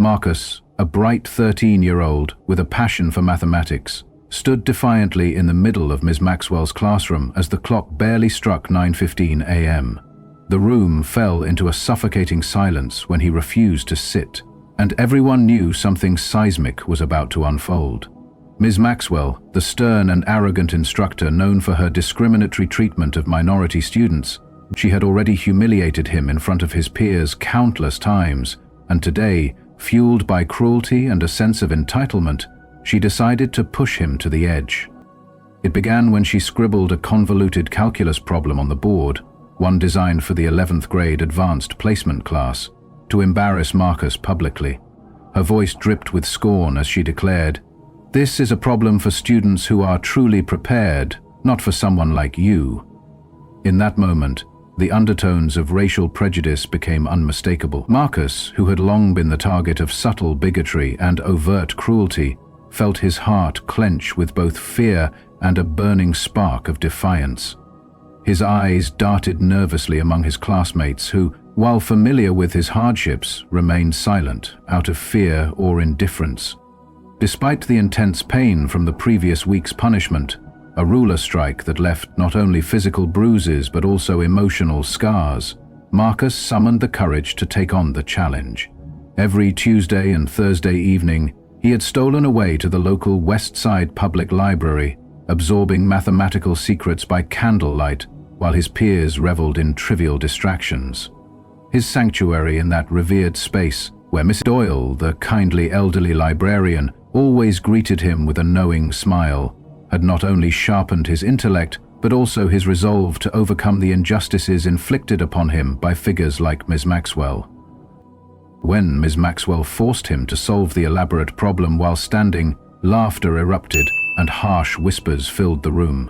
Marcus, a bright 13-year-old with a passion for mathematics, stood defiantly in the middle of Ms. Maxwell's classroom as the clock barely struck 9:15 a.m. The room fell into a suffocating silence when he refused to sit, and everyone knew something seismic was about to unfold. Ms. Maxwell, the stern and arrogant instructor known for her discriminatory treatment of minority students, she had already humiliated him in front of his peers countless times, and today, fueled by cruelty and a sense of entitlement, she decided to push him to the edge. It began when she scribbled a convoluted calculus problem on the board, one designed for the 11th grade advanced placement class, to embarrass Marcus publicly. Her voice dripped with scorn as she declared, "This is a problem for students who are truly prepared, not for someone like you." In that moment, the undertones of racial prejudice became unmistakable. Marcus, who had long been the target of subtle bigotry and overt cruelty, felt his heart clench with both fear and a burning spark of defiance. His eyes darted nervously among his classmates who, while familiar with his hardships, remained silent out of fear or indifference. Despite the intense pain from the previous week's punishment, a ruler strike that left not only physical bruises but also emotional scars, Marcus summoned the courage to take on the challenge. Every Tuesday and Thursday evening, he had stolen away to the local West Side Public Library, absorbing mathematical secrets by candlelight while his peers reveled in trivial distractions. His sanctuary in that revered space, where Miss Doyle, the kindly elderly librarian, always greeted him with a knowing smile, had not only sharpened his intellect, but also his resolve to overcome the injustices inflicted upon him by figures like Ms. Maxwell. When Ms. Maxwell forced him to solve the elaborate problem while standing, laughter erupted and harsh whispers filled the room.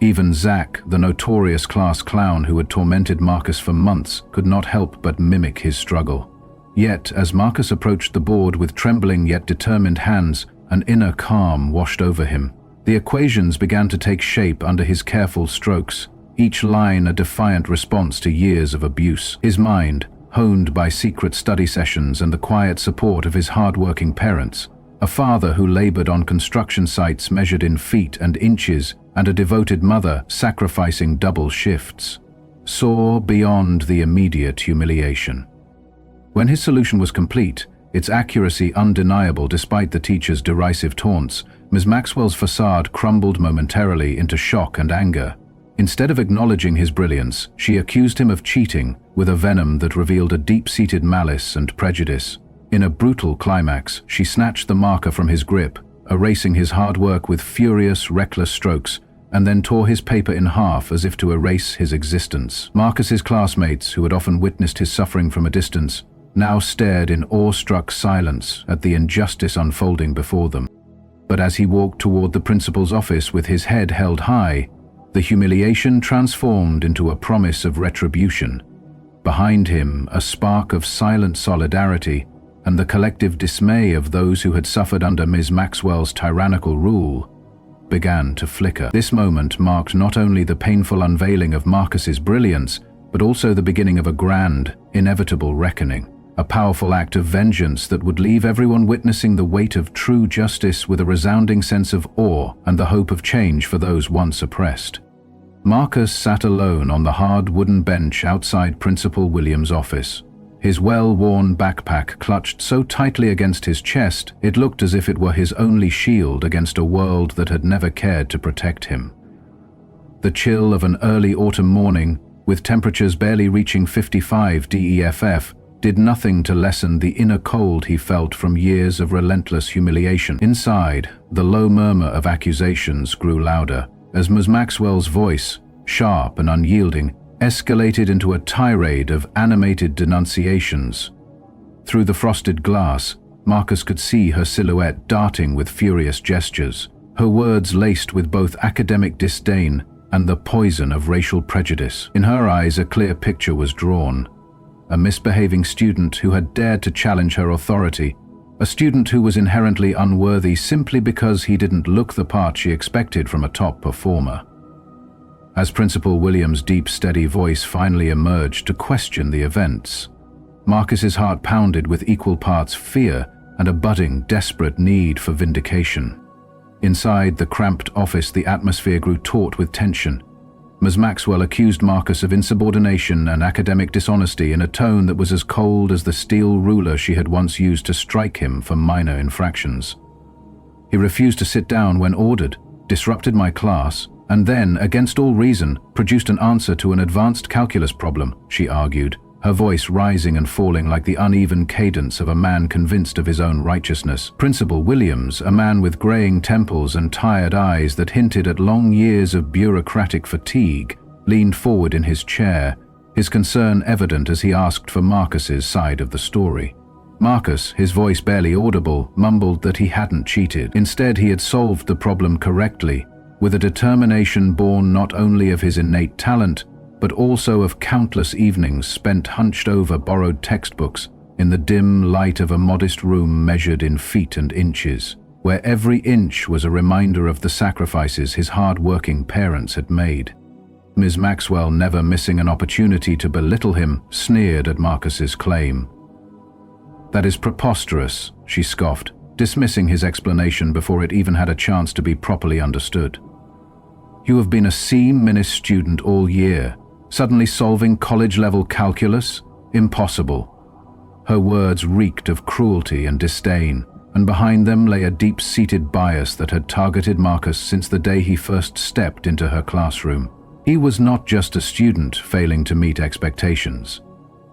Even Zach, the notorious class clown who had tormented Marcus for months, could not help but mimic his struggle. Yet, as Marcus approached the board with trembling yet determined hands, an inner calm washed over him. The equations began to take shape under his careful strokes, each line a defiant response to years of abuse. His mind, honed by secret study sessions and the quiet support of his hard-working parents, a father who labored on construction sites measured in feet and inches, and a devoted mother sacrificing double shifts, saw beyond the immediate humiliation. When his solution was complete, its accuracy undeniable despite the teacher's derisive taunts, Ms. Maxwell's facade crumbled momentarily into shock and anger. Instead of acknowledging his brilliance, she accused him of cheating with a venom that revealed a deep-seated malice and prejudice. In a brutal climax, she snatched the marker from his grip, erasing his hard work with furious, reckless strokes, and then tore his paper in half as if to erase his existence. Marcus's classmates, who had often witnessed his suffering from a distance, now stared in awe-struck silence at the injustice unfolding before them. But as he walked toward the principal's office with his head held high, the humiliation transformed into a promise of retribution. Behind him, a spark of silent solidarity and the collective dismay of those who had suffered under Ms. Maxwell's tyrannical rule began to flicker. This moment marked not only the painful unveiling of Marcus's brilliance, but also the beginning of a grand, inevitable reckoning. A powerful act of vengeance that would leave everyone witnessing the weight of true justice with a resounding sense of awe and the hope of change for those once oppressed. Marcus sat alone on the hard wooden bench outside Principal Williams' office. His well-worn backpack clutched so tightly against his chest, it looked as if it were his only shield against a world that had never cared to protect him. The chill of an early autumn morning, with temperatures barely reaching 55 DEFF, did nothing to lessen the inner cold he felt from years of relentless humiliation. Inside, the low murmur of accusations grew louder, as Ms. Maxwell's voice, sharp and unyielding, escalated into a tirade of animated denunciations. Through the frosted glass, Marcus could see her silhouette darting with furious gestures, her words laced with both academic disdain and the poison of racial prejudice. In her eyes, a clear picture was drawn. A misbehaving student who had dared to challenge her authority, a student who was inherently unworthy simply because he didn't look the part she expected from a top performer. As Principal Williams' deep, steady voice finally emerged to question the events, Marcus's heart pounded with equal parts fear and a budding, desperate need for vindication. Inside the cramped office, the atmosphere grew taut with tension. Ms. Maxwell accused Marcus of insubordination and academic dishonesty in a tone that was as cold as the steel ruler she had once used to strike him for minor infractions. He refused to sit down when ordered, disrupted my class, and then, against all reason, produced an answer to an advanced calculus problem, she argued, her voice rising and falling like the uneven cadence of a man convinced of his own righteousness. Principal Williams, a man with graying temples and tired eyes that hinted at long years of bureaucratic fatigue, leaned forward in his chair, his concern evident as he asked for Marcus's side of the story. Marcus, his voice barely audible, mumbled that he hadn't cheated. Instead, he had solved the problem correctly, with a determination born not only of his innate talent, but also of countless evenings spent hunched over borrowed textbooks in the dim light of a modest room measured in feet and inches, where every inch was a reminder of the sacrifices his hard-working parents had made. Ms. Maxwell, never missing an opportunity to belittle him, sneered at Marcus's claim. "That is preposterous," she scoffed, dismissing his explanation before it even had a chance to be properly understood. "You have been a C- student all year. Suddenly solving college-level calculus? Impossible." Her words reeked of cruelty and disdain, and behind them lay a deep-seated bias that had targeted Marcus since the day he first stepped into her classroom. He was not just a student failing to meet expectations.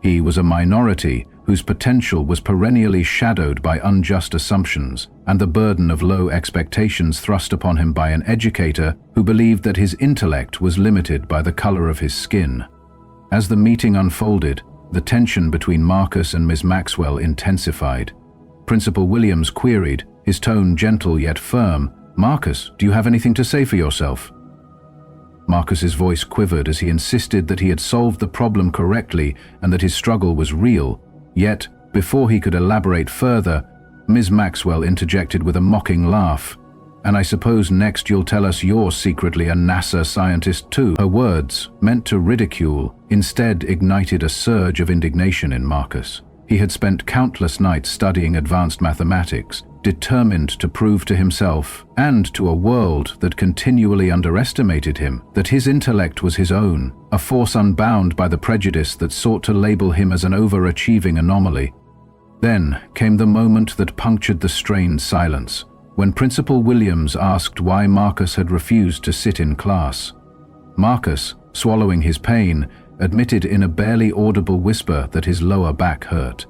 He was a minority whose potential was perennially shadowed by unjust assumptions and the burden of low expectations thrust upon him by an educator who believed that his intellect was limited by the color of his skin. As the meeting unfolded, the tension between Marcus and Ms. Maxwell intensified. Principal Williams queried, his tone gentle yet firm, "Marcus, do you have anything to say for yourself?" Marcus's voice quivered as he insisted that he had solved the problem correctly and that his struggle was real. Yet, before he could elaborate further, Ms. Maxwell interjected with a mocking laugh. "And I suppose next you'll tell us you're secretly a NASA scientist too." Her words, meant to ridicule, instead ignited a surge of indignation in Marcus. He had spent countless nights studying advanced mathematics, determined to prove to himself, and to a world that continually underestimated him, that his intellect was his own, a force unbound by the prejudice that sought to label him as an overachieving anomaly. Then came the moment that punctured the strained silence, when Principal Williams asked why Marcus had refused to sit in class. Marcus, swallowing his pain, admitted in a barely audible whisper that his lower back hurt,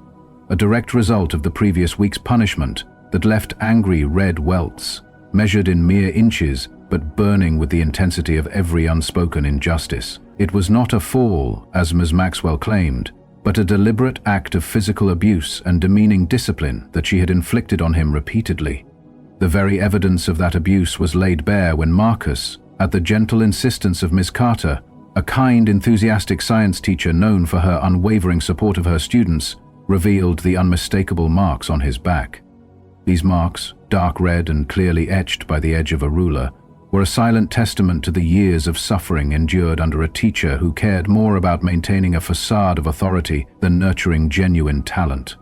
a direct result of the previous week's punishment that left angry red welts, measured in mere inches but burning with the intensity of every unspoken injustice. It was not a fall, as Ms. Maxwell claimed, but a deliberate act of physical abuse and demeaning discipline that she had inflicted on him repeatedly. The very evidence of that abuse was laid bare when Marcus, at the gentle insistence of Ms. Carter, a kind, enthusiastic science teacher known for her unwavering support of her students, revealed the unmistakable marks on his back. These marks, dark red and clearly etched by the edge of a ruler, were a silent testament to the years of suffering endured under a teacher who cared more about maintaining a facade of authority than nurturing genuine talent.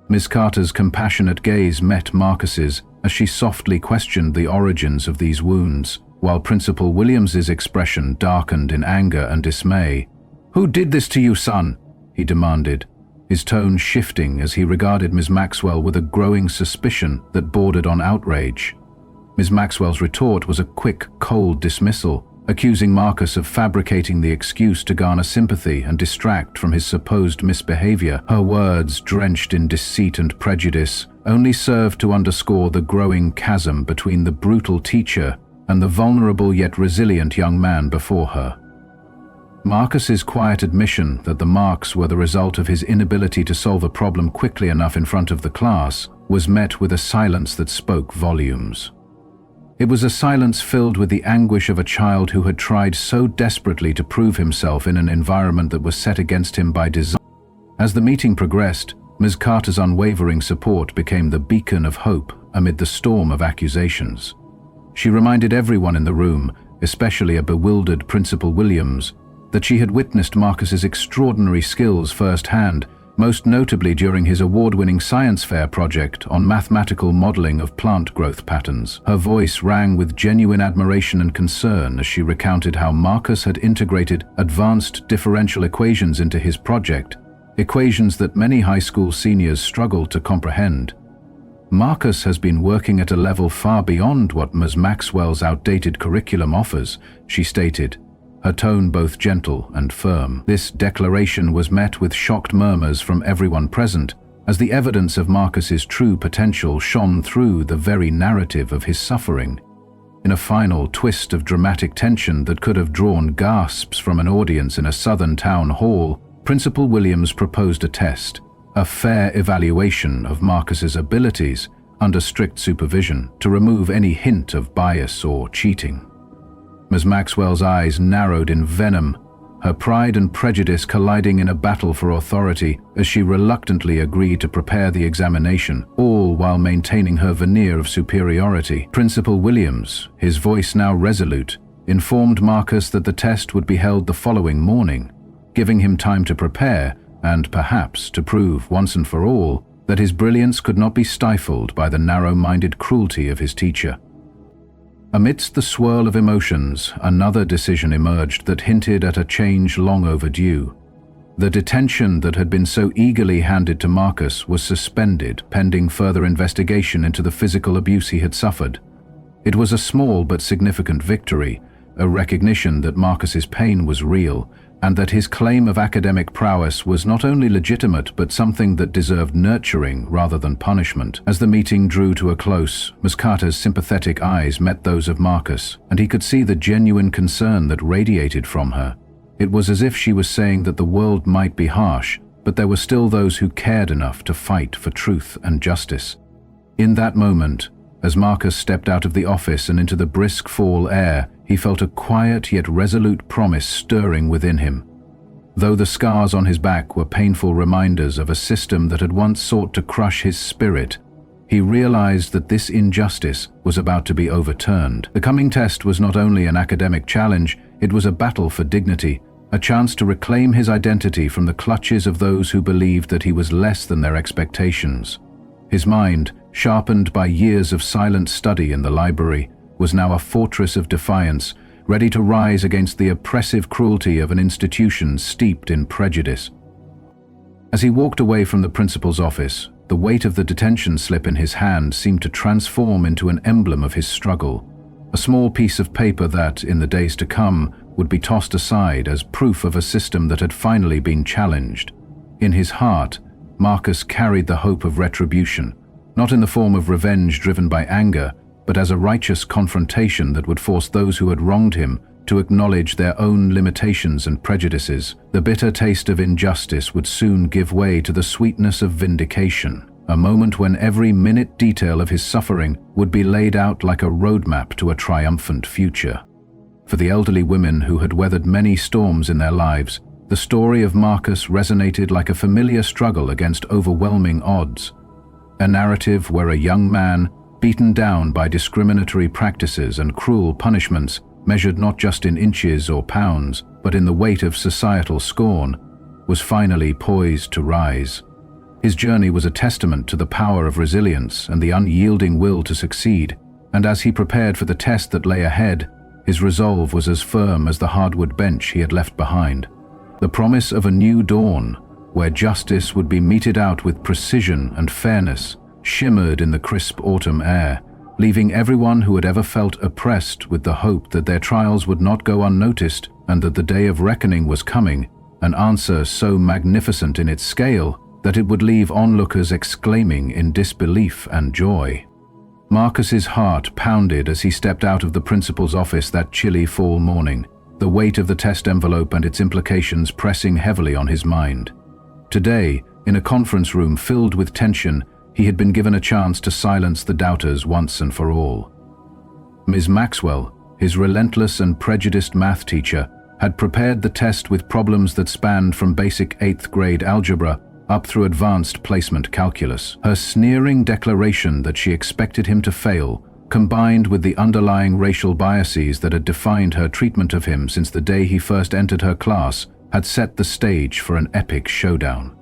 Ms. Carter's compassionate gaze met Marcus's as she softly questioned the origins of these wounds, while Principal Williams's expression darkened in anger and dismay. "Who did this to you, son?" he demanded, his tone shifting as he regarded Ms. Maxwell with a growing suspicion that bordered on outrage. Ms. Maxwell's retort was a quick, cold dismissal, accusing Marcus of fabricating the excuse to garner sympathy and distract from his supposed misbehavior. Her words, drenched in deceit and prejudice, only served to underscore the growing chasm between the brutal teacher and the vulnerable yet resilient young man before her. Marcus's quiet admission that the marks were the result of his inability to solve a problem quickly enough in front of the class was met with a silence that spoke volumes. It was a silence filled with the anguish of a child who had tried so desperately to prove himself in an environment that was set against him by design. As the meeting progressed, Ms. Carter's unwavering support became the beacon of hope amid the storm of accusations. She reminded everyone in the room, especially a bewildered Principal Williams, that she had witnessed Marcus's extraordinary skills firsthand most notably during his award-winning science fair project on mathematical modeling of plant growth patterns. Her voice rang with genuine admiration and concern as she recounted how Marcus had integrated advanced differential equations into his project, equations that many high school seniors struggled to comprehend. Marcus has been working at a level far beyond what Ms. Maxwell's outdated curriculum offers, she stated, her tone both gentle and firm. This declaration was met with shocked murmurs from everyone present, as the evidence of Marcus's true potential shone through the very narrative of his suffering. In a final twist of dramatic tension that could have drawn gasps from an audience in a southern town hall, Principal Williams proposed a test, a fair evaluation of Marcus's abilities under strict supervision to remove any hint of bias or cheating. Ms. Maxwell's eyes narrowed in venom, her pride and prejudice colliding in a battle for authority as she reluctantly agreed to prepare the examination, all while maintaining her veneer of superiority. Principal Williams, his voice now resolute, informed Marcus that the test would be held the following morning, giving him time to prepare and perhaps to prove once and for all that his brilliance could not be stifled by the narrow-minded cruelty of his teacher. Amidst the swirl of emotions, another decision emerged that hinted at a change long overdue. The detention that had been so eagerly handed to Marcus was suspended pending further investigation into the physical abuse he had suffered. It was a small but significant victory, a recognition that Marcus's pain was real, and that his claim of academic prowess was not only legitimate but something that deserved nurturing rather than punishment. As the meeting drew to a close, Miss Carter's sympathetic eyes met those of Marcus, and he could see the genuine concern that radiated from her. It was as if she was saying that the world might be harsh, but there were still those who cared enough to fight for truth and justice. In that moment, as Marcus stepped out of the office and into the brisk fall air, he felt a quiet yet resolute promise stirring within him. Though the scars on his back were painful reminders of a system that had once sought to crush his spirit, he realized that this injustice was about to be overturned. The coming test was not only an academic challenge, it was a battle for dignity, a chance to reclaim his identity from the clutches of those who believed that he was less than their expectations. His mind, sharpened by years of silent study in the library, was now a fortress of defiance, ready to rise against the oppressive cruelty of an institution steeped in prejudice. As he walked away from the principal's office, the weight of the detention slip in his hand seemed to transform into an emblem of his struggle, a small piece of paper that, in the days to come, would be tossed aside as proof of a system that had finally been challenged. In his heart, Marcus carried the hope of retribution, not in the form of revenge driven by anger, but as a righteous confrontation that would force those who had wronged him to acknowledge their own limitations and prejudices. The bitter taste of injustice would soon give way to the sweetness of vindication, a moment when every minute detail of his suffering would be laid out like a roadmap to a triumphant future. For the elderly women who had weathered many storms in their lives, the story of Marcus resonated like a familiar struggle against overwhelming odds. A narrative where a young man, beaten down by discriminatory practices and cruel punishments, measured not just in inches or pounds, but in the weight of societal scorn, was finally poised to rise. His journey was a testament to the power of resilience and the unyielding will to succeed, and as he prepared for the test that lay ahead, his resolve was as firm as the hardwood bench he had left behind. The promise of a new dawn, where justice would be meted out with precision and fairness, shimmered in the crisp autumn air, leaving everyone who had ever felt oppressed with the hope that their trials would not go unnoticed and that the day of reckoning was coming, an answer so magnificent in its scale that it would leave onlookers exclaiming in disbelief and joy. Marcus's heart pounded as he stepped out of the principal's office that chilly fall morning, the weight of the test envelope and its implications pressing heavily on his mind. Today, in a conference room filled with tension, he had been given a chance to silence the doubters once and for all. Ms. Maxwell, his relentless and prejudiced math teacher, had prepared the test with problems that spanned from basic 8th grade algebra up through advanced placement calculus. Her sneering declaration that she expected him to fail, combined with the underlying racial biases that had defined her treatment of him since the day he first entered her class, had set the stage for an epic showdown.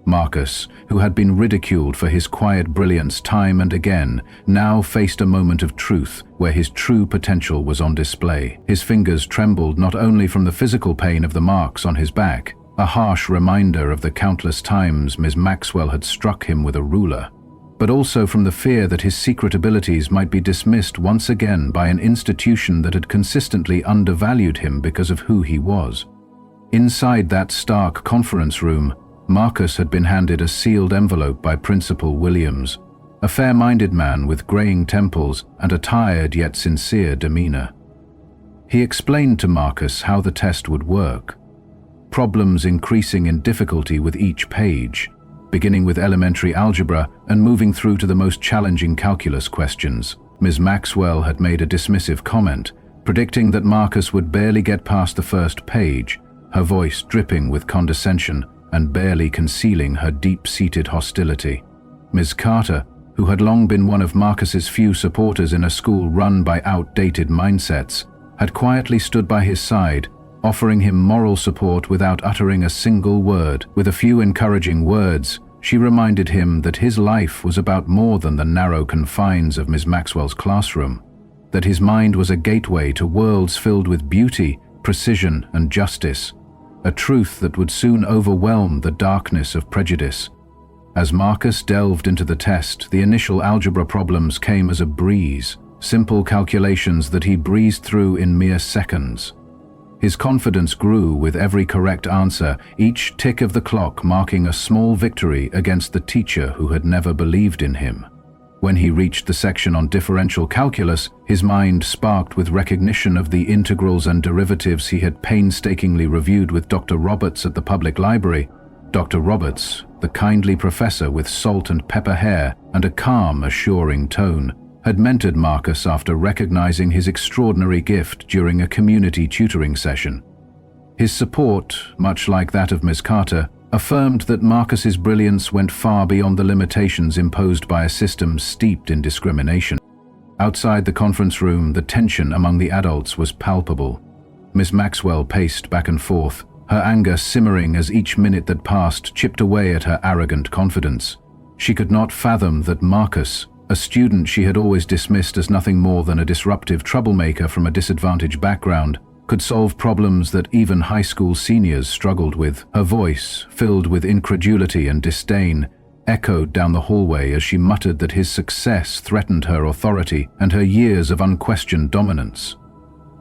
Marcus, who had been ridiculed for his quiet brilliance time and again, now faced a moment of truth where his true potential was on display. His fingers trembled not only from the physical pain of the marks on his back, a harsh reminder of the countless times Miss Maxwell had struck him with a ruler, but also from the fear that his secret abilities might be dismissed once again by an institution that had consistently undervalued him because of who he was. Inside that stark conference room, Marcus had been handed a sealed envelope by Principal Williams, a fair-minded man with graying temples and a tired yet sincere demeanor. He explained to Marcus how the test would work, problems increasing in difficulty with each page, beginning with elementary algebra and moving through to the most challenging calculus questions. Ms. Maxwell had made a dismissive comment, predicting that Marcus would barely get past the first page, her voice dripping with condescension and barely concealing her deep-seated hostility. Ms. Carter, who had long been one of Marcus's few supporters in a school run by outdated mindsets, had quietly stood by his side, offering him moral support without uttering a single word. With a few encouraging words, she reminded him that his life was about more than the narrow confines of Ms. Maxwell's classroom, that his mind was a gateway to worlds filled with beauty, precision, and justice, a truth that would soon overwhelm the darkness of prejudice. As Marcus delved into the test, the initial algebra problems came as a breeze, simple calculations that he breezed through in mere seconds. His confidence grew with every correct answer, each tick of the clock marking a small victory against the teacher who had never believed in him. When he reached the section on differential calculus, his mind sparked with recognition of the integrals and derivatives he had painstakingly reviewed with Dr. Roberts at the public library. Dr. Roberts, the kindly professor with salt and pepper hair and a calm, assuring tone, had mentored Marcus after recognizing his extraordinary gift during a community tutoring session. His support, much like that of Ms. Carter, affirmed that Marcus's brilliance went far beyond the limitations imposed by a system steeped in discrimination. Outside the conference room, the tension among the adults was palpable. Miss Maxwell paced back and forth, her anger simmering as each minute that passed chipped away at her arrogant confidence. She could not fathom that Marcus, a student she had always dismissed as nothing more than a disruptive troublemaker from a disadvantaged background, could solve problems that even high school seniors struggled with. Her voice, filled with incredulity and disdain, echoed down the hallway as she muttered that his success threatened her authority and her years of unquestioned dominance.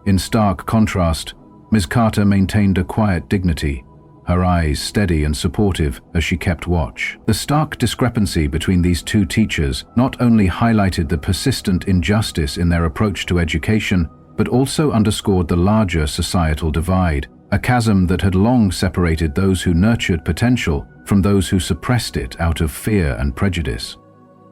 In stark contrast, Ms. Carter maintained a quiet dignity, her eyes steady and supportive as she kept watch. The stark discrepancy between these two teachers not only highlighted the persistent injustice in their approach to education, but also underscored the larger societal divide, a chasm that had long separated those who nurtured potential from those who suppressed it out of fear and prejudice.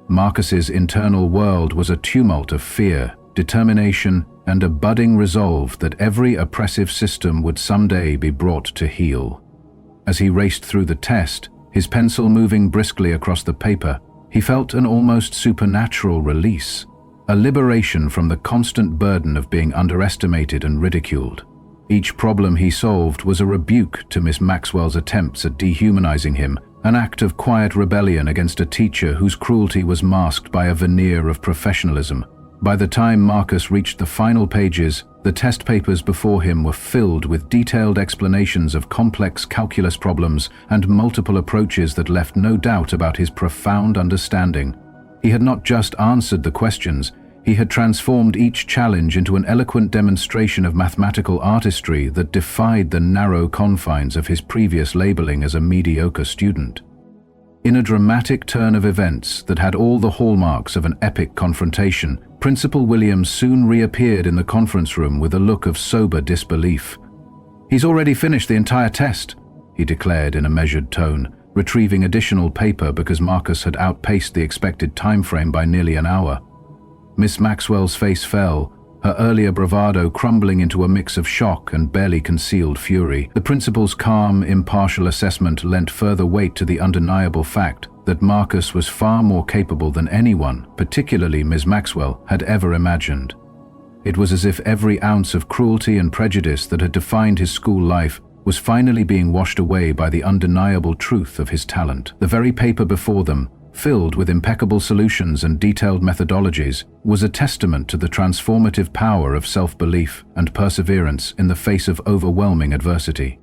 Marcus's internal world was a tumult of fear, determination, and a budding resolve that every oppressive system would someday be brought to heel. As he raced through the test, his pencil moving briskly across the paper, he felt an almost supernatural release, a liberation from the constant burden of being underestimated and ridiculed. Each problem he solved was a rebuke to Miss Maxwell's attempts at dehumanizing him, an act of quiet rebellion against a teacher whose cruelty was masked by a veneer of professionalism. By the time Marcus reached the final pages, the test papers before him were filled with detailed explanations of complex calculus problems and multiple approaches that left no doubt about his profound understanding. He had not just answered the questions, he had transformed each challenge into an eloquent demonstration of mathematical artistry that defied the narrow confines of his previous labeling as a mediocre student. In a dramatic turn of events that had all the hallmarks of an epic confrontation, Principal Williams soon reappeared in the conference room with a look of sober disbelief. "He's already finished the entire test," he declared in a measured tone, retrieving additional paper because Marcus had outpaced the expected time frame by nearly an hour. Miss Maxwell's face fell, her earlier bravado crumbling into a mix of shock and barely concealed fury. The principal's calm, impartial assessment lent further weight to the undeniable fact that Marcus was far more capable than anyone, particularly Ms. Maxwell, had ever imagined. It was as if every ounce of cruelty and prejudice that had defined his school life was finally being washed away by the undeniable truth of his talent. The very paper before them, filled with impeccable solutions and detailed methodologies, was a testament to the transformative power of self-belief and perseverance in the face of overwhelming adversity.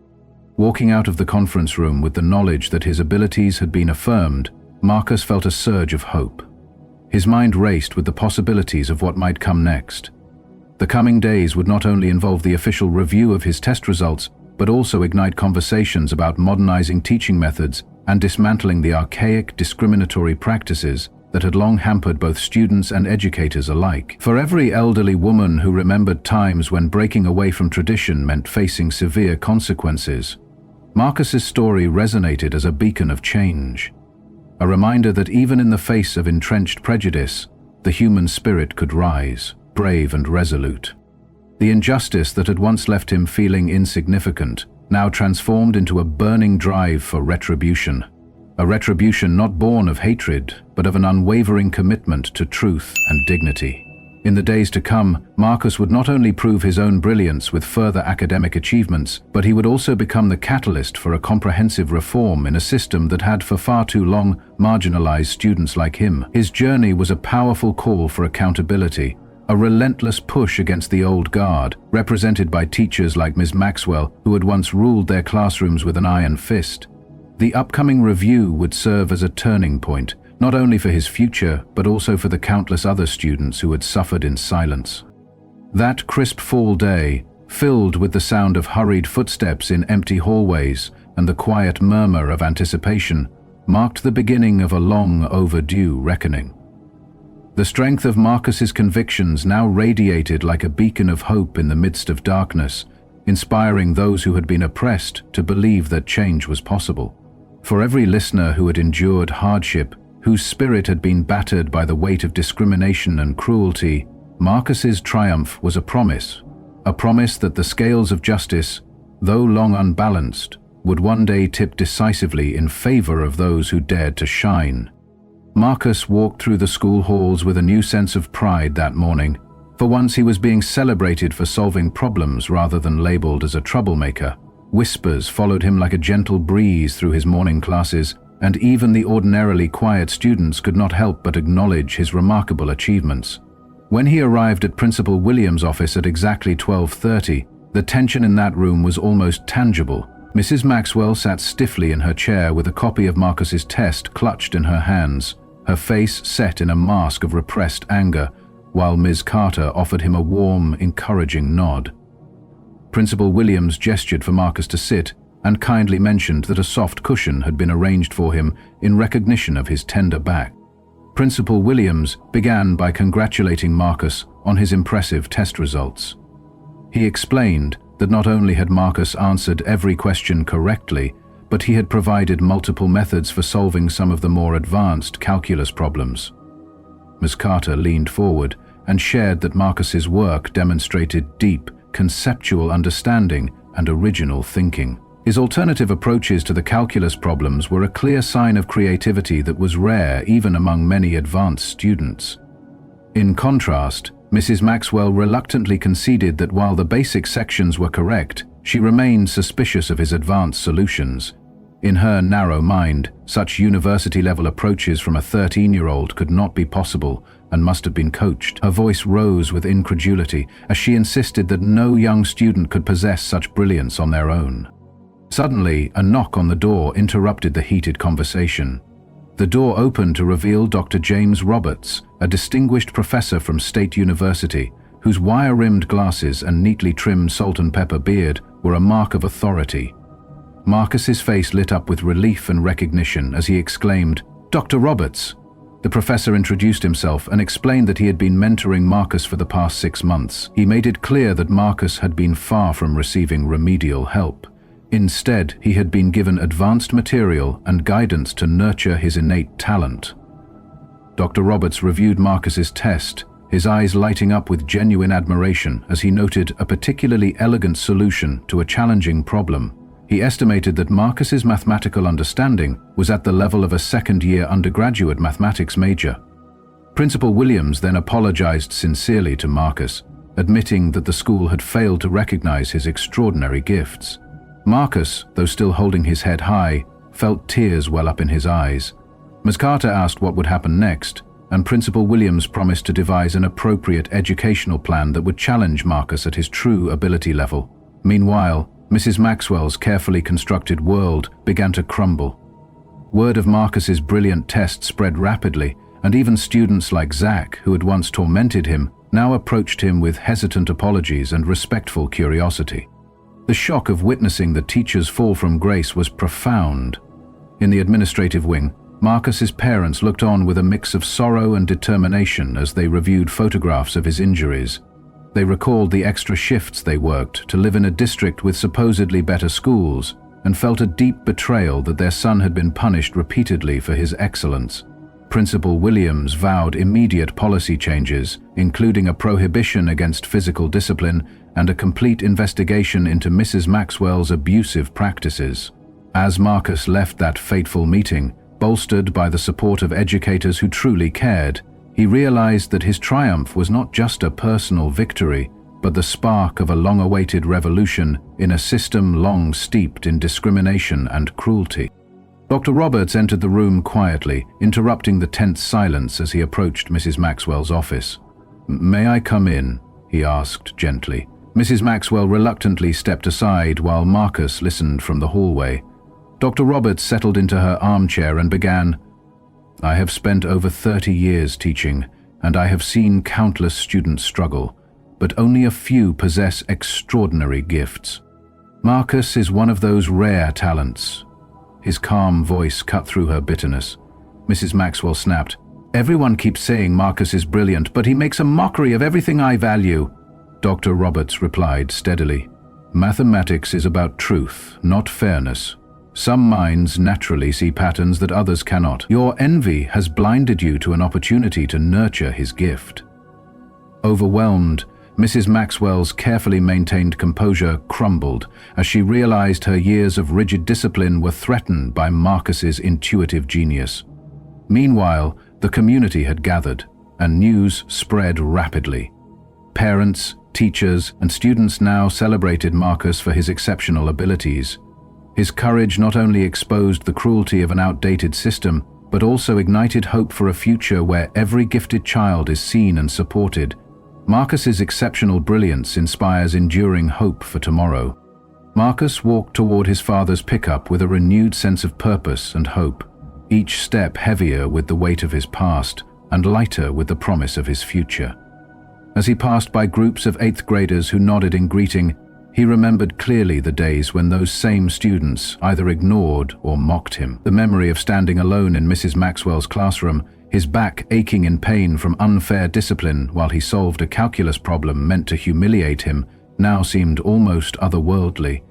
Walking out of the conference room with the knowledge that his abilities had been affirmed, Marcus felt a surge of hope. His mind raced with the possibilities of what might come next. The coming days would not only involve the official review of his test results, but also ignite conversations about modernizing teaching methods and dismantling the archaic, discriminatory practices that had long hampered both students and educators alike. For every elderly woman who remembered times when breaking away from tradition meant facing severe consequences, Marcus's story resonated as a beacon of change, a reminder that even in the face of entrenched prejudice, the human spirit could rise, brave and resolute. The injustice that had once left him feeling insignificant now transformed into a burning drive for retribution, a retribution not born of hatred, but of an unwavering commitment to truth and dignity. In the days to come, Marcus would not only prove his own brilliance with further academic achievements, but he would also become the catalyst for a comprehensive reform in a system that had for far too long marginalized students like him. His journey was a powerful call for accountability, a relentless push against the old guard, represented by teachers like Ms. Maxwell, who had once ruled their classrooms with an iron fist. The upcoming review would serve as a turning point, not only for his future, but also for the countless other students who had suffered in silence. That crisp fall day, filled with the sound of hurried footsteps in empty hallways and the quiet murmur of anticipation, marked the beginning of a long overdue reckoning. The strength of Marcus's convictions now radiated like a beacon of hope in the midst of darkness, inspiring those who had been oppressed to believe that change was possible. For every listener who had endured hardship, whose spirit had been battered by the weight of discrimination and cruelty, Marcus's triumph was a promise that the scales of justice, though long unbalanced, would one day tip decisively in favor of those who dared to shine. Marcus walked through the school halls with a new sense of pride that morning. For once he was being celebrated for solving problems rather than labeled as a troublemaker. Whispers followed him like a gentle breeze through his morning classes, and even the ordinarily quiet students could not help but acknowledge his remarkable achievements. When he arrived at Principal Williams' office at exactly 12:30, the tension in that room was almost tangible. Mrs. Maxwell sat stiffly in her chair with a copy of Marcus's test clutched in her hands, her face set in a mask of repressed anger, while Ms. Carter offered him a warm, encouraging nod. Principal Williams gestured for Marcus to sit and kindly mentioned that a soft cushion had been arranged for him in recognition of his tender back. Principal Williams began by congratulating Marcus on his impressive test results. He explained that not only had Marcus answered every question correctly, but he had provided multiple methods for solving some of the more advanced calculus problems. Ms. Carter leaned forward and shared that Marcus's work demonstrated deep, conceptual understanding and original thinking. His alternative approaches to the calculus problems were a clear sign of creativity that was rare even among many advanced students. In contrast, Mrs. Maxwell reluctantly conceded that while the basic sections were correct, she remained suspicious of his advanced solutions. In her narrow mind, such university-level approaches from a 13-year-old could not be possible and must have been coached. Her voice rose with incredulity as she insisted that no young student could possess such brilliance on their own. Suddenly, a knock on the door interrupted the heated conversation. The door opened to reveal Dr. James Roberts, a distinguished professor from State University, whose wire-rimmed glasses and neatly trimmed salt and pepper beard were a mark of authority. Marcus's face lit up with relief and recognition as he exclaimed, "Dr. Roberts!" The professor introduced himself and explained that he had been mentoring Marcus for the past 6 months. He made it clear that Marcus had been far from receiving remedial help. Instead, he had been given advanced material and guidance to nurture his innate talent. Dr. Roberts reviewed Marcus's test, his eyes lighting up with genuine admiration as he noted a particularly elegant solution to a challenging problem. He estimated that Marcus's mathematical understanding was at the level of a second-year undergraduate mathematics major. Principal Williams then apologized sincerely to Marcus, admitting that the school had failed to recognize his extraordinary gifts. Marcus, though still holding his head high, felt tears well up in his eyes. Ms. Carter asked what would happen next, and Principal Williams promised to devise an appropriate educational plan that would challenge Marcus at his true ability level. Meanwhile, Mrs. Maxwell's carefully constructed world began to crumble. Word of Marcus's brilliant test spread rapidly, and even students like Zach, who had once tormented him, now approached him with hesitant apologies and respectful curiosity. The shock of witnessing the teacher's fall from grace was profound. In the administrative wing, Marcus's parents looked on with a mix of sorrow and determination as they reviewed photographs of his injuries. They recalled the extra shifts they worked to live in a district with supposedly better schools, and felt a deep betrayal that their son had been punished repeatedly for his excellence. Principal Williams vowed immediate policy changes, including a prohibition against physical discipline and a complete investigation into Mrs. Maxwell's abusive practices. As Marcus left that fateful meeting, bolstered by the support of educators who truly cared, he realized that his triumph was not just a personal victory, but the spark of a long-awaited revolution in a system long steeped in discrimination and cruelty. Dr. Roberts entered the room quietly, interrupting the tense silence as he approached Mrs. Maxwell's office. "May I come in?" he asked gently. Mrs. Maxwell reluctantly stepped aside while Marcus listened from the hallway. Dr. Roberts settled into her armchair and began, "I have spent over 30 years teaching, and I have seen countless students struggle, but only a few possess extraordinary gifts. Marcus is one of those rare talents." His calm voice cut through her bitterness. Mrs. Maxwell snapped, "Everyone keeps saying Marcus is brilliant, but he makes a mockery of everything I value." Dr. Roberts replied steadily, "Mathematics is about truth, not fairness. Some minds naturally see patterns that others cannot. Your envy has blinded you to an opportunity to nurture his gift." Overwhelmed, Mrs. Maxwell's carefully maintained composure crumbled as she realized her years of rigid discipline were threatened by Marcus's intuitive genius. Meanwhile, the community had gathered, and news spread rapidly. Parents, teachers, and students now celebrated Marcus for his exceptional abilities. His courage not only exposed the cruelty of an outdated system, but also ignited hope for a future where every gifted child is seen and supported. Marcus's exceptional brilliance inspires enduring hope for tomorrow. Marcus walked toward his father's pickup with a renewed sense of purpose and hope, each step heavier with the weight of his past and lighter with the promise of his future. As he passed by groups of 8th graders who nodded in greeting, he remembered clearly the days when those same students either ignored or mocked him. The memory of standing alone in Mrs. Maxwell's classroom, his back aching in pain from unfair discipline while he solved a calculus problem meant to humiliate him, now seemed almost otherworldly.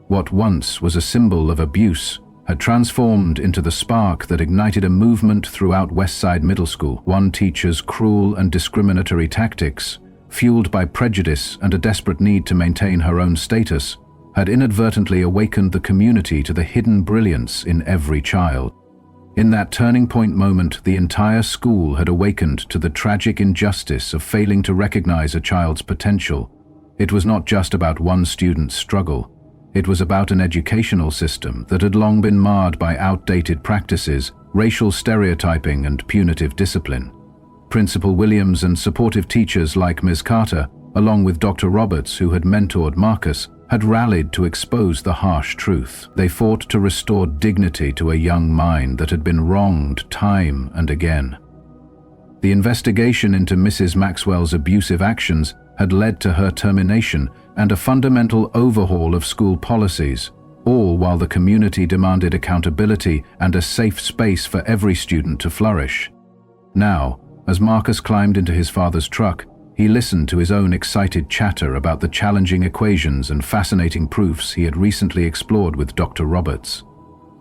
What once was a symbol of abuse had transformed into the spark that ignited a movement throughout Westside Middle School. One teacher's cruel and discriminatory tactics, fueled by prejudice and a desperate need to maintain her own status, had inadvertently awakened the community to the hidden brilliance in every child. In that turning point moment, the entire school had awakened to the tragic injustice of failing to recognize a child's potential. It was not just about one student's struggle. It was about an educational system that had long been marred by outdated practices, racial stereotyping, and punitive discipline. Principal Williams and supportive teachers like Ms. Carter, along with Dr. Roberts, who had mentored Marcus, had rallied to expose the harsh truth. They fought to restore dignity to a young mind that had been wronged time and again. The investigation into Mrs. Maxwell's abusive actions had led to her termination and a fundamental overhaul of school policies, all while the community demanded accountability and a safe space for every student to flourish. Now, as Marcus climbed into his father's truck, he listened to his own excited chatter about the challenging equations and fascinating proofs he had recently explored with Dr. Roberts.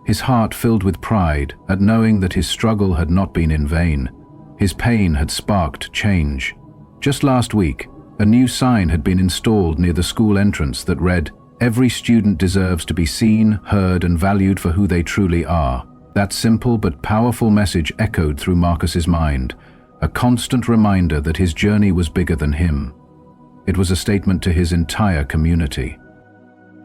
His heart filled with pride at knowing that his struggle had not been in vain. His pain had sparked change. Just last week, a new sign had been installed near the school entrance that read, "Every student deserves to be seen, heard, and valued for who they truly are." That simple but powerful message echoed through Marcus's mind, a constant reminder that his journey was bigger than him. It was a statement to his entire community.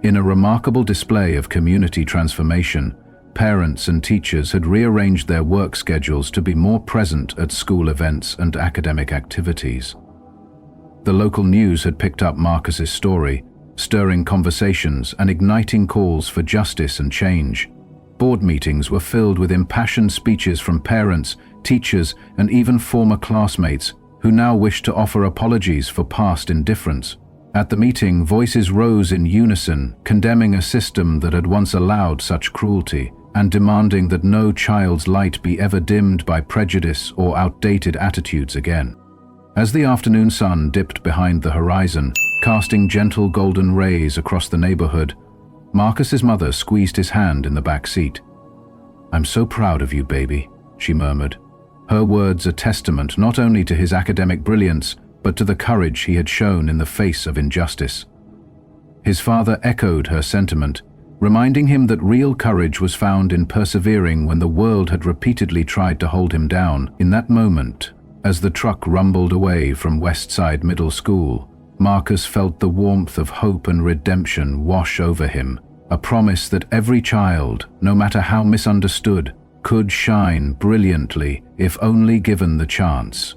In a remarkable display of community transformation, parents and teachers had rearranged their work schedules to be more present at school events and academic activities. The local news had picked up Marcus's story, stirring conversations and igniting calls for justice and change. Board meetings were filled with impassioned speeches from parents, teachers, and even former classmates who now wished to offer apologies for past indifference. At the meeting, voices rose in unison, condemning a system that had once allowed such cruelty and demanding that no child's light be ever dimmed by prejudice or outdated attitudes again. As the afternoon sun dipped behind the horizon, casting gentle golden rays across the neighborhood, Marcus's mother squeezed his hand in the back seat. "I'm so proud of you, baby," she murmured, her words a testament not only to his academic brilliance, but to the courage he had shown in the face of injustice. His father echoed her sentiment, reminding him that real courage was found in persevering when the world had repeatedly tried to hold him down. In that moment, as the truck rumbled away from Westside Middle School, Marcus felt the warmth of hope and redemption wash over him, a promise that every child, no matter how misunderstood, could shine brilliantly if only given the chance.